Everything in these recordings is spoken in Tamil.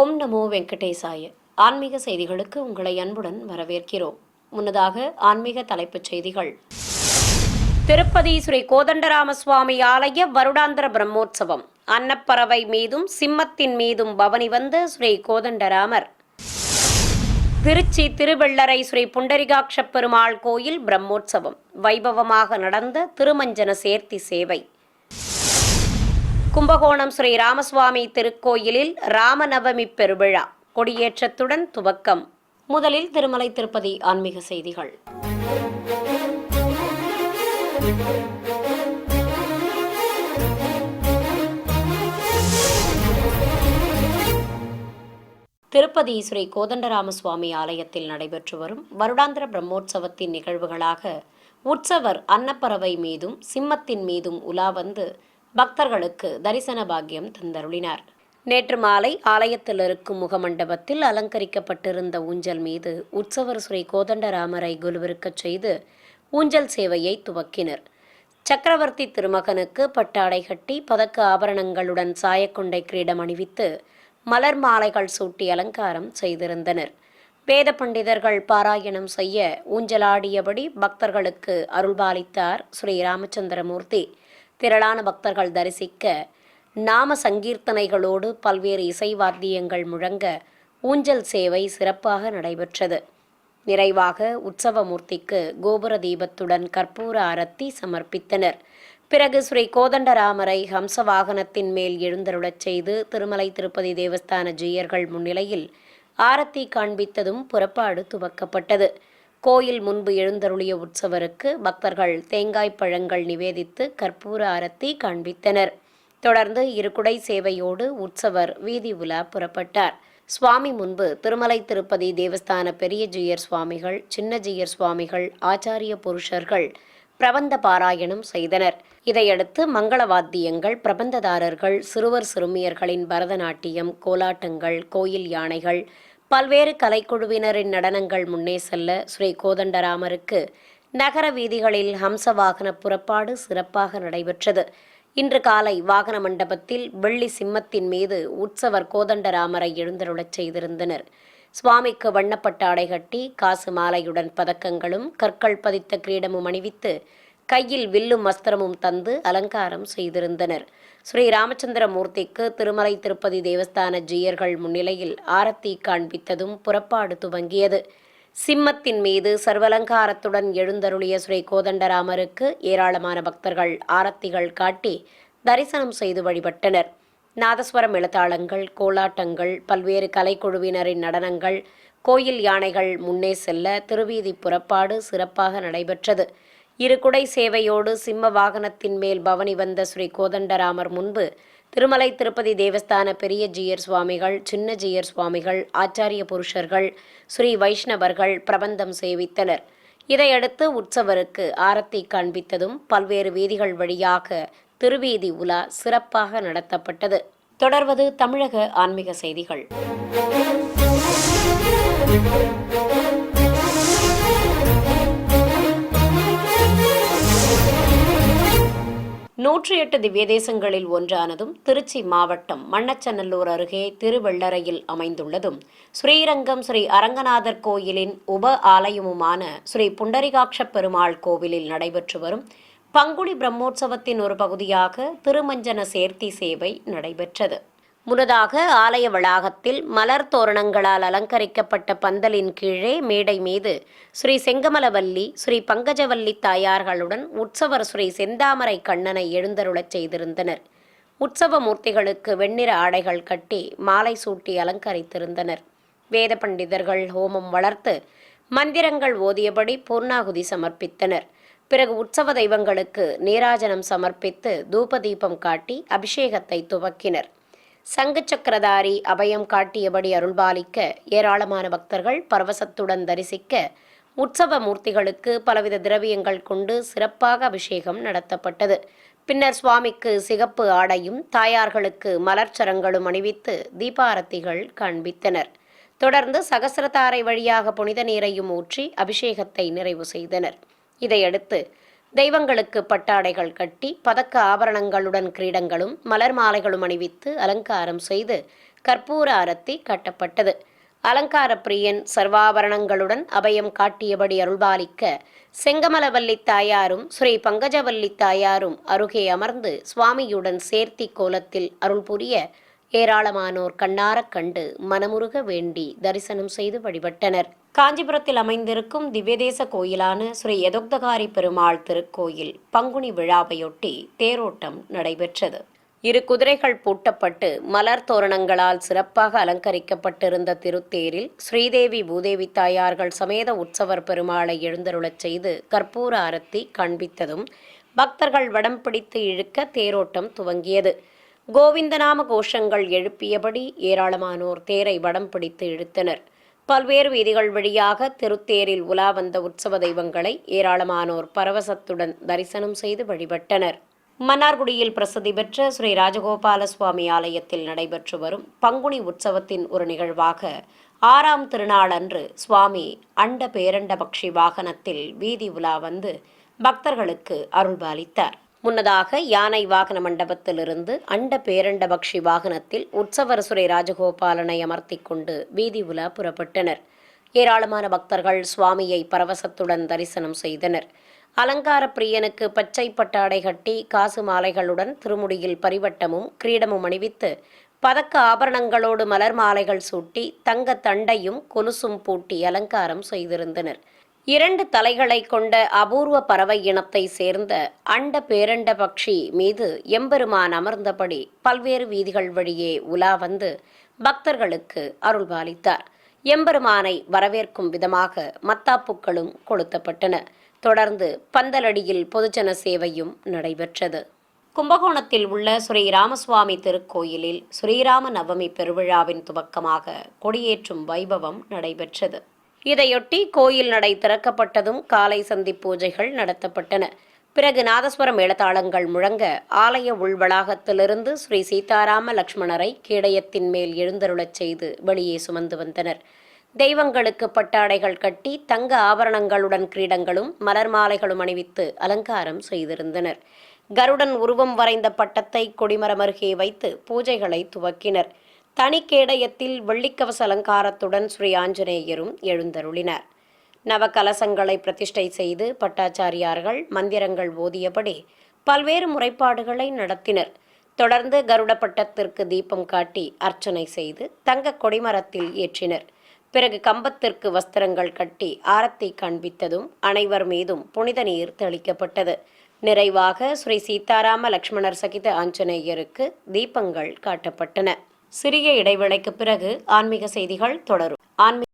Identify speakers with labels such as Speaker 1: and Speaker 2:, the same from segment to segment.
Speaker 1: ஓம் நமோ வெங்கடேசாய. ஆன்மீக செய்திகளுக்கு உங்களை அன்புடன் வரவேற்கிறோம். முன்னதாக ஆன்மீக தலைப்புச் செய்திகள். திருப்பதி ஸ்ரீ கோதண்டராமசுவாமி ஆலய வருடாந்திர பிரம்மோற்சவம். அன்னப்பறவை மீதும் சிம்மத்தின் மீதும் பவனி வந்த ஸ்ரீ கோதண்டராமர். திருச்சி திருவெள்ளரை ஸ்ரீ புண்டரிகாட்ச பெருமாள் கோயில் பிரம்மோற்சவம். வைபவமாக நடந்த திருமஞ்சன சேர்த்தி சேவை. கும்பகோணம் ஸ்ரீ ராமசுவாமி திருக்கோயிலில் ராமநவமி பெருவிழா கொடியேற்றத்துடன் துவக்கம். முதலில் திருமலை திருப்பதி ஆன்மீக செய்திகள். திருப்பதி ஸ்ரீ கோதண்டராமசுவாமி ஆலயத்தில் நடைபெற்று வரும் வருடாந்திர பிரம்மோற்சவத்தின் நிகழ்வுகளாக உற்சவர் அன்னப்பறவை மீதும் சிம்மத்தின் மீதும் உலா வந்து பக்தர்களுக்கு தரிசன பாக்கியம் தந்தருளினார். நேற்று மாலை ஆலயத்தில் இருக்கும் முகமண்டபத்தில் அலங்கரிக்கப்பட்டிருந்த ஊஞ்சல் மீது உற்சவர் ஸ்ரீ கோதண்டராமரை குலுவிருக்கச் செய்து ஊஞ்சல் சேவையை துவக்கினர். சக்கரவர்த்தி திருமகனுக்கு பட்டாடை கட்டி பதக்க ஆபரணங்களுடன் சாயக்கொண்டை கிரீடம் அணிவித்து மலர் மாலைகள் சூட்டி அலங்காரம் செய்திருந்தனர். வேத பண்டிதர்கள் பாராயணம் செய்ய ஊஞ்சலாடியபடி பக்தர்களுக்கு அருள்பாலித்தார் ஸ்ரீ ராமச்சந்திரமூர்த்தி. திரளான பக்தர்கள் தரிசிக்க நாம சங்கீர்த்தனைகளோடு பல்வேறு இசைவாத்தியங்கள் முழங்க ஊஞ்சல் சேவை சிறப்பாக நடைபெற்றது. நிறைவாக உற்சவமூர்த்திக்கு கோபுர தீபத்துடன் கற்பூர ஆரத்தி சமர்ப்பித்தனர். பிறகு ஸ்ரீ கோதண்டராமரை ஹம்ச வாகனத்தின் மேல் எழுந்தருளச் செய்து திருமலை திருப்பதி தேவஸ்தான ஜீயர்கள் முன்னிலையில் ஆரத்தி காண்பித்ததும் புறப்பாடு துவக்கப்பட்டது. கோயில் முன்பு எழுந்தருளிய உற்சவருக்கு பக்தர்கள் தேங்காய் பழங்கள் நிவேதித்து கற்பூர ஆரத்தி காண்பித்தனர். தொடர்ந்து இருகுடை சேவையோடு உற்சவர் வீதி உலா புறப்பட்டார். சுவாமி முன்பு திருமலை திருப்பதி தேவஸ்தான பெரிய ஜீயர் சுவாமிகள், சின்ன ஜீயர் சுவாமிகள், ஆச்சாரிய புருஷர்கள் பிரபந்த பாராயணம் செய்தனர். இதையடுத்து மங்கள வாத்தியங்கள், பிரபந்ததாரர்கள், சிறுவர் சிறுமியர்களின் பரதநாட்டியம், கோலாட்டங்கள், கோயில் யானைகள், பல்வேறு கலைக்குழுவினரின் நடனங்கள் முன்னே செல்ல ஸ்ரீ கோதண்டராமருக்கு நகர வீதிகளில் ஹம்ச வாகன புறப்பாடு சிறப்பாக நடைபெற்றது. இன்று காலை வாகன மண்டபத்தில் வெள்ளி சிம்மத்தின் மீது உற்சவர் கோதண்டராமரை எழுந்தருளச் செய்திருந்தனர். சுவாமிக்கு வண்ணப்பட்ட ஆடை கட்டி காசு மாலையுடன் பதக்கங்களும் கற்கள் பதித்த கிரீடமும் அணிவித்து கையில் வில்லும் வஸ்திரமும் தந்து அலங்காரம் செய்திருந்தனர். ஸ்ரீ ராமச்சந்திரமூர்த்திக்கு திருமலை திருப்பதி தேவஸ்தான ஜீயர்கள் முன்னிலையில் ஆரத்தி காண்பித்ததும் புறப்பாடு துவங்கியது. சிம்மத்தின் மீது சர்வலங்காரத்துடன் எழுந்தருளிய ஸ்ரீ கோதண்டராமருக்கு ஏராளமான பக்தர்கள் ஆரத்திகள் காட்டி தரிசனம் செய்து வழிபட்டனர். நாதஸ்வரம் எழுத்தாளங்கள், கோலாட்டங்கள், பல்வேறு கலைக்குழுவினரின் நடனங்கள், கோயில் யானைகள் முன்னே செல்ல திருவீதி புறப்பாடு சிறப்பாக நடைபெற்றது. இருகுடை சேவையோடு சிம்ம வாகனத்தின் மேல் பவனி வந்த ஸ்ரீ கோதண்டராமர் முன்பு திருமலை திருப்பதி தேவஸ்தான பெரிய ஜீயர் சுவாமிகள், சின்ன ஜீயர் சுவாமிகள், ஆச்சாரிய புருஷர்கள், ஸ்ரீ வைஷ்ணவர்கள் பிரபந்தம் சேவித்தனர். இதையடுத்து உற்சவருக்கு ஆரத்தி காண்பித்ததும் பல்வேறு வீதிகள் வழியாக திருவீதி உலா சிறப்பாக நடத்தப்பட்டது. தொடர்வது தமிழக ஆன்மீக செய்திகள். 108 திவ்ய தேசங்களில் ஒன்றானதும் திருச்சி மாவட்டம் மண்ணச்சநல்லூர் அருகே திருவெள்ளரையில் அமைந்துள்ளதும் ஸ்ரீரங்கம் ஸ்ரீ அரங்கநாதர் கோயிலின் உப ஆலயமுமான ஸ்ரீ புண்டரிகாட்ச பெருமாள் கோவிலில் நடைபெற்று வரும் பங்குனி பிரம்மோற்சவத்தின் ஒரு பகுதியாக திருமஞ்சன சேர்த்தி சேவை நடைபெற்றது. முன்னதாக ஆலய வளாகத்தில் மலர் தோரணங்களால் அலங்கரிக்கப்பட்ட பந்தலின் கீழே மேடை மீது ஸ்ரீ செங்கமலவல்லி, ஸ்ரீ பங்கஜவல்லி தாயார்களுடன் உற்சவர் ஸ்ரீ செந்தாமரை கண்ணனை எழுந்தருளச் செய்திருந்தனர். உற்சவ மூர்த்திகளுக்கு வெண்ணிற ஆடைகள் கட்டி மாலை சூட்டி அலங்கரித்திருந்தனர். வேத பண்டிதர்கள் ஹோமம் வளர்த்து மந்திரங்கள் ஓதியபடி பூர்ணாகுதி சமர்ப்பித்தனர். பிறகு உற்சவ தெய்வங்களுக்கு நீராஜனம் சமர்ப்பித்து தூபதீபம் காட்டி அபிஷேகத்தை துவக்கினர். சங்கு சக்கரதாரி அபயம் காட்டியபடி அருள்பாலிக்க ஏராளமான பக்தர்கள் பரவசத்துடன் தரிசிக்க உற்சவ மூர்த்திகளுக்கு பலவித திரவியங்கள் கொண்டு சிறப்பாக அபிஷேகம் நடத்தப்பட்டது. பின்னர் சுவாமிக்கு சிகப்பு ஆடையும் தாயார்களுக்கு மலர்ச்சரங்களும் அணிவித்து தீபாரத்திகள் காண்பித்தனர். தொடர்ந்து சகசிரதாரை வழியாக புனித நீரையும் ஊற்றி அபிஷேகத்தை நிறைவு செய்தனர். இதையடுத்து தெய்வங்களுக்கு பட்டாடைகள் கட்டி பதக்க ஆபரணங்களுடன் கிரீடங்களும் மலர் மாலைகளும் அணிவித்து அலங்காரம் செய்து கற்பூர அரத்தி கட்டப்பட்டது. அலங்கார பிரியன் சர்வாபரணங்களுடன் அபயம் காட்டியபடி அருள்பாலிக்க செங்கமலவல்லி தாயாரும் ஸ்ரீ பங்கஜவல்லி தாயாரும் அருகே அமர்ந்து சுவாமியுடன் சேர்த்தி கோலத்தில் அருள் புரிய ஏராளமானோர் கண்ணாரக் கண்டு மனமுருக வேண்டி தரிசனம் செய்து வழிபட்டனர். காஞ்சிபுரத்தில் அமைந்திருக்கும் திவ்யதேச கோயிலான ஸ்ரீ யதோக்தகாரி பெருமாள் திருக்கோயில் பங்குனி விழாவையொட்டி தேரோட்டம் நடைபெற்றது. இரு குதிரைகள் பூட்டப்பட்டு மலர் தோரணங்களால் சிறப்பாக அலங்கரிக்கப்பட்டிருந்த திருத்தேரில் ஸ்ரீதேவி பூதேவி தாயார்கள் சமேத உற்சவர் பெருமாளை எழுந்தருளச் செய்து கற்பூர அரத்தி காண்பித்ததும் பக்தர்கள் வடம் பிடித்து இழுக்க தேரோட்டம் துவங்கியது. கோவிந்தநாம கோஷங்கள் எழுப்பியபடி ஏராளமானோர் தேரை வடம் பிடித்து இழுத்தனர். பல்வேறு வீதிகள் வழியாக திருத்தேரில் உலா வந்த உற்சவ தெய்வங்களை ஏராளமானோர் பரவசத்துடன் தரிசனம் செய்து வழிபட்டனர். மன்னார்குடியில் பிரசித்தி பெற்ற ஸ்ரீ ராஜகோபால சுவாமி ஆலயத்தில் நடைபெற்று வரும் பங்குனி உற்சவத்தின் ஒரு நிகழ்வாக 6ஆம் திருநாள் அன்று சுவாமி அண்ட பேரண்ட பக்ஷி வாகனத்தில் வீதி உலா வந்து பக்தர்களுக்கு அருள்பாலித்தார். முன்னதாக யானை வாகன மண்டபத்திலிருந்து அண்ட பேரண்ட பக்ஷி வாகனத்தில் உற்சவர் ஸ்ரீ ராஜகோபாலனை அமர்த்தி கொண்டு வீதி உலா புறப்பட்டனர். ஏராளமான பக்தர்கள் சுவாமியை பரவசத்துடன் தரிசனம் செய்தனர். அலங்கார பிரியனுக்கு பச்சை பட்டாடை கட்டி காசு மாலைகளுடன் திருமுடியில் பரிவட்டமும் கிரீடமும் அணிவித்து பதக்க ஆபரணங்களோடு மலர் மாலைகள் சூட்டி தங்க தண்டையும் கொலுசும் பூட்டி அலங்காரம் செய்திருந்தனர். 2 தலைகளை கொண்ட அபூர்வ பறவை இனத்தை சேர்ந்த அண்ட பேரண்ட பக்ஷி மீது எம்பெருமான் அமர்ந்தபடி பல்வேறு வீதிகள் வழியே உலா வந்து பக்தர்களுக்கு அருள்பாலித்தார். எம்பெருமானை வரவேற்கும் விதமாக மத்தாப்புக்களும் கொளுத்தப்பட்டன. தொடர்ந்து பந்தலடியில் பொதுஜன சேவையும் நடைபெற்றது. கும்பகோணத்தில் உள்ள ஸ்ரீ ராமசுவாமி திருக்கோயிலில் ஸ்ரீராம நவமி பெருவிழாவின் துவக்கமாக கொடியேற்றும் வைபவம் நடைபெற்றது. இதையொட்டி கோயில் நடை திறக்கப்பட்டதும் காலை சந்தி பூஜைகள் நடத்தப்பட்டன. பிறகு நாதஸ்வர மேளதாளங்கள் முழங்க ஆலய உள்வளாகத்திலிருந்து ஸ்ரீ சீதாராம லக்ஷ்மணரை கேடயத்தின் மேல் எழுந்தருளச் செய்து வெளியே சுமந்து வந்தனர். தெய்வங்களுக்கு பட்டாடைகள் கட்டி தங்க ஆபரணங்களுடன் கிரீடங்களும் மலர் மாலைகளும் அணிவித்து அலங்காரம் செய்திருந்தனர். கருடன் உருவம் வரைந்த பட்டத்தை கொடிமரம் அருகே வைத்து பூஜைகளை துவக்கினர். தனிக்கேடயத்தில் வெள்ளிக்கவச அலங்காரத்துடன் ஸ்ரீ ஆஞ்சநேயரும் எழுந்தருளினார். நவகலசங்களை பிரதிஷ்டை செய்து பட்டாச்சாரியார்கள் மந்திரங்கள் ஓதியபடி பல்வேறு முறைப்பாடுகளை நடத்தினர். தொடர்ந்து கருட பட்டத்திற்கு தீபம் காட்டி அர்ச்சனை செய்து தங்க கொடிமரத்தில் ஏற்றினர். பிறகு கம்பத்திற்கு வஸ்திரங்கள் கட்டி ஆரத்தி காண்பித்ததும் அனைவர் மீதும் புனித நீர் தெளிக்கப்பட்டது. நிறைவாக ஸ்ரீ சீதாராம லக்ஷ்மணர் சகித ஆஞ்சநேயருக்கு தீபங்கள் காட்டப்பட்டன. சிறிய இடைவேளைக்கு பிறகு ஆன்மீக செய்திகள் தொடரும். ஆன்மீக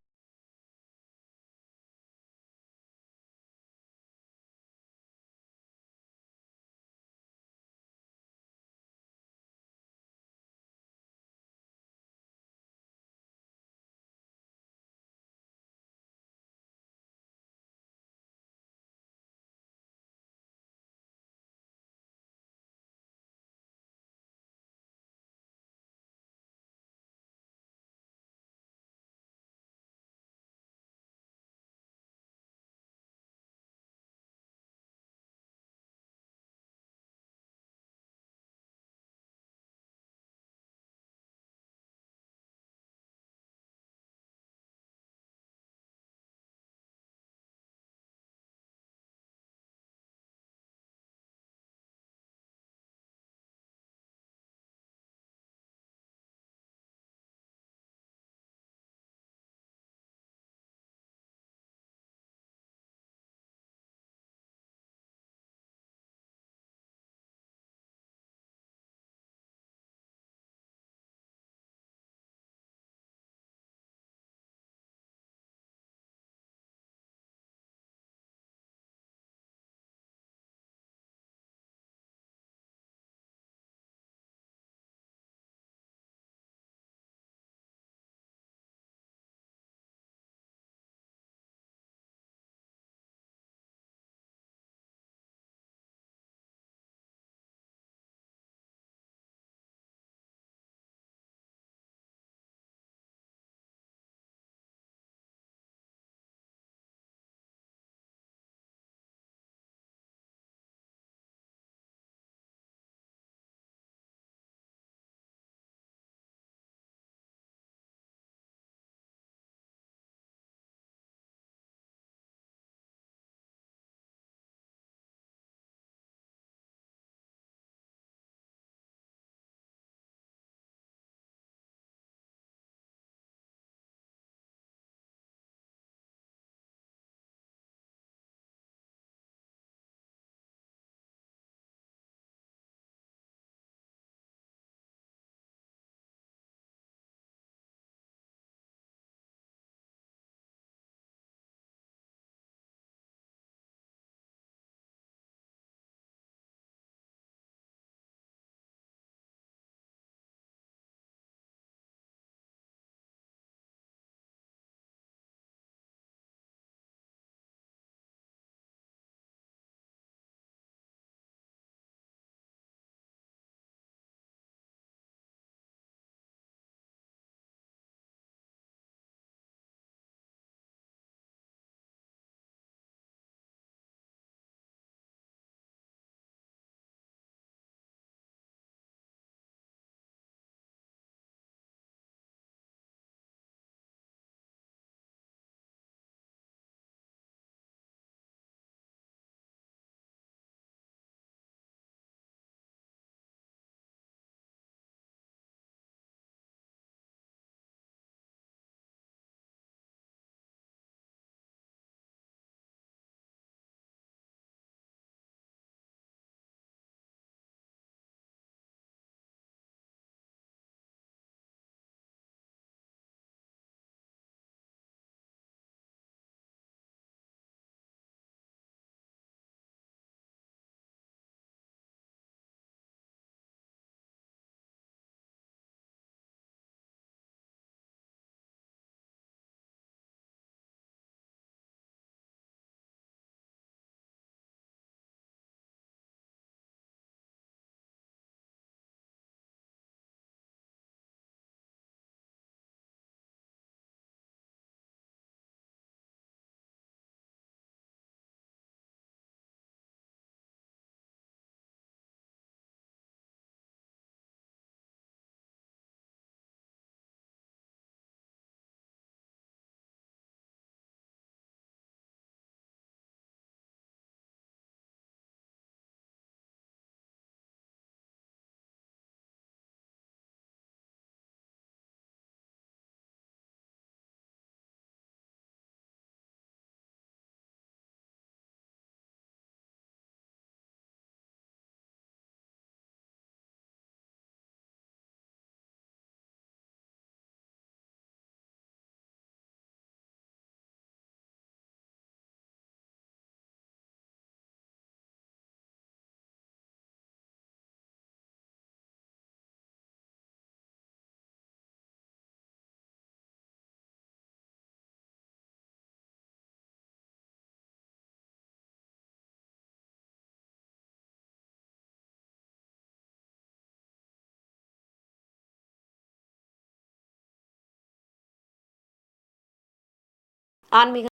Speaker 1: ஆன்மீக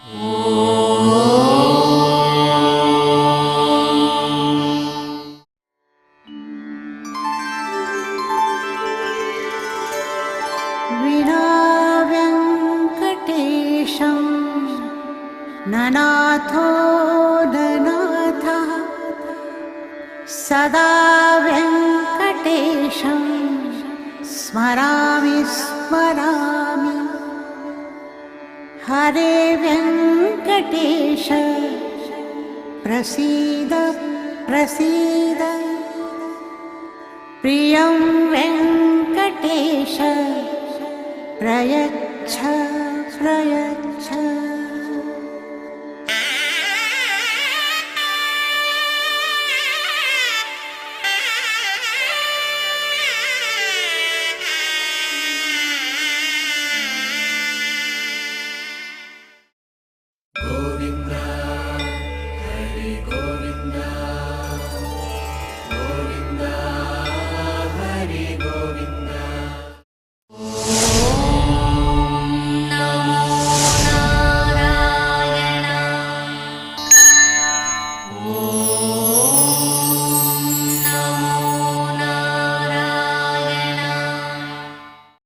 Speaker 2: विनाव्यङ्कटेशं ननाथो ननाथः सदा व्यङ्कटेशं स्मरामि स्मरामि। हरे व्यङ्कटेश प्रसीद प्रसीद। प्रियं वेङ्कटेश प्रयच्छ प्रयच्छ।